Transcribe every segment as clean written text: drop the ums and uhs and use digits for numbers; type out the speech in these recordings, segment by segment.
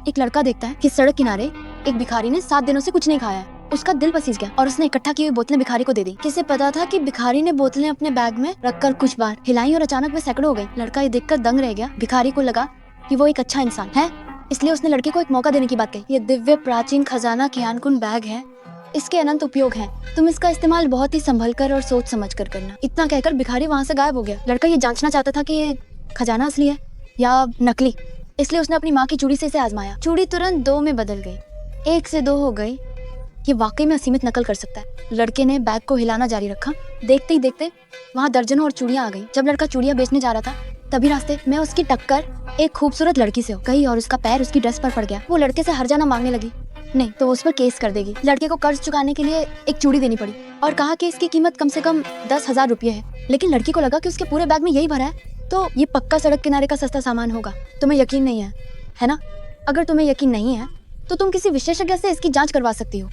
एक लड़का देखता है कि सड़क किनारे एक भिखारी ने 7 दिनों से कुछ नहीं खाया है। उसका दिल पसीज गया और उसने इकट्ठा की हुई बोतलें भिखारी को दे दी। किसे पता था कि भिखारी ने बोतलें अपने बैग में रखकर कुछ बार हिलाई और अचानक वे सैकड़ों हो गई। लड़का ये देखकर दंग रह गया। भिखारी को लगा कि वो एक अच्छा इंसान है, इसलिए उसने लड़के को एक मौका देने की बात कही। ये दिव्य प्राचीन खजाना ज्ञानकुन बैग है, इसके अनंत उपयोग हैं। तुम इसका इस्तेमाल बहुत ही संभल कर और सोच समझ कर करना। इतना कहकर भिखारी वहाँ से गायब हो गया। लड़का ये जांचना चाहता था कि ये खजाना असली है या नकली, इसलिए उसने अपनी माँ की चूड़ी से इसे आजमाया। चूड़ी तुरंत 2 में बदल गई, 1 से 2 हो गई। ये वाकई में असीमित नकल कर सकता है। लड़के ने बैग को हिलाना जारी रखा। देखते ही देखते वहाँ दर्जनों और चूड़ियाँ आ गई। जब लड़का चूड़ियाँ बेचने जा रहा था तभी रास्ते में उसकी टक्कर एक खूबसूरत लड़की से हो गई और उसका पैर उसकी ड्रेस पर पड़ गया। वो लड़के से हर्जाना मांगने लगी, नहीं तो वो उस पर केस कर देगी। लड़के को कर्ज चुकाने के लिए एक चूड़ी देनी पड़ी और कहा कि इसकी कीमत कम से कम 10,000 रुपये है। लेकिन लड़की को लगा कि उसके पूरे बैग में यही भरा है, तो ये पक्का सड़क किनारे का सस्ता सामान होगा। तुम्हें यकीन नहीं है ना? अगर तुम्हें यकीन नहीं है तो तुम किसी विशेषज्ञ से इसकी जांच करवा सकती हो।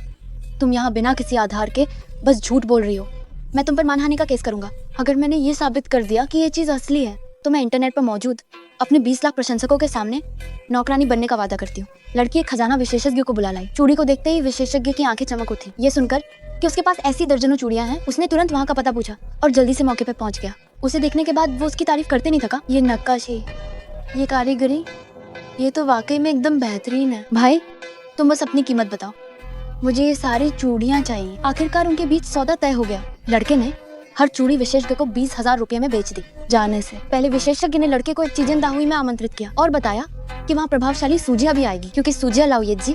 तुम यहाँ बिना किसी आधार के बस झूठ बोल रही हो। मैं तुम पर मानहानि का केस करूंगा। अगर मैंने ये साबित कर दिया कि ये चीज असली है तो मैं इंटरनेट पर मौजूद अपने 20 लाख प्रशंसकों के सामने नौकरानी बनने का वादा करती हूँ। लड़की एक खजाना विशेषज्ञ को बुला लाई। चूड़ी को देखते ही विशेषज्ञ की आंखें चमक उठी। ये सुनकर कि उसके पास ऐसी दर्जनों चूड़ियां हैं, उसने तुरंत वहाँ का पता पूछा और जल्दी से मौके पर पहुंच गया। उसे देखने के बाद वो उसकी तारीफ करते नहीं थका। ये नक्काशी, ये कारीगरी, ये तो वाकई में एकदम बेहतरीन है। भाई तुम बस अपनी कीमत बताओ, मुझे ये सारी चूड़ियां चाहिए। आखिरकार उनके बीच सौदा तय हो गया। लड़के ने हर चूड़ी विशेषज्ञ को 20,000 रुपये में बेच दी। जाने से पहले विशेषज्ञ ने लड़के को एक चीजन दाहुई में आमंत्रित किया और बताया कि वहाँ प्रभावशाली सूजिया भी आएगी, क्योंकि सूजिया लाओयेत जी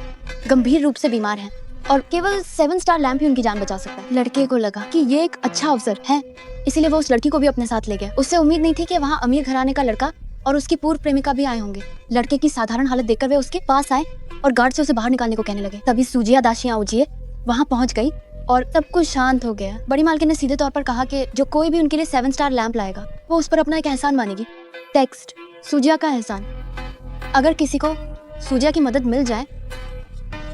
गंभीर रूप से बीमार हैं और केवल 7 स्टार लैंप ही उनकी जान बचा सकता है। लड़के को लगा कि ये एक अच्छा अवसर है, इसीलिए वो उस लड़की को भी अपने साथ ले गया। उससे उम्मीद नहीं थी कि वहाँ अमीर घराने का लड़का और उसकी पूर्व प्रेमिका भी आए होंगे। लड़के की साधारण हालत देखकर वे उसके पास आए और गार्ड से उसे बाहर निकालने को कहने लगे। तभी सूजिया दाशियां उजिए वहाँ पहुँच गई और सब कुछ शांत हो गया। बड़ी मालकिन ने सीधे तौर पर कहा कि जो कोई भी उनके लिए 7 स्टार लैंप लाएगा वो उस पर अपना एक एहसान मानेगी। टेक्स्ट: सूजिया का एहसान। अगर किसी को सूजिया की मदद मिल जाए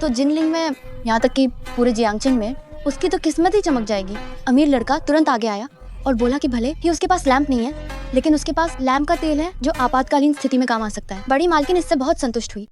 तो जिनलिंग में, यहाँ तक कि पूरे जियांगचन में उसकी तो किस्मत ही चमक जाएगी। अमीर लड़का तुरंत आगे आया और बोला कि भले ही उसके पास लैंप नहीं है, लेकिन उसके पास लैंप का तेल है जो आपातकालीन स्थिति में काम आ सकता है। बड़ी मालकिन इससे बहुत संतुष्ट हुई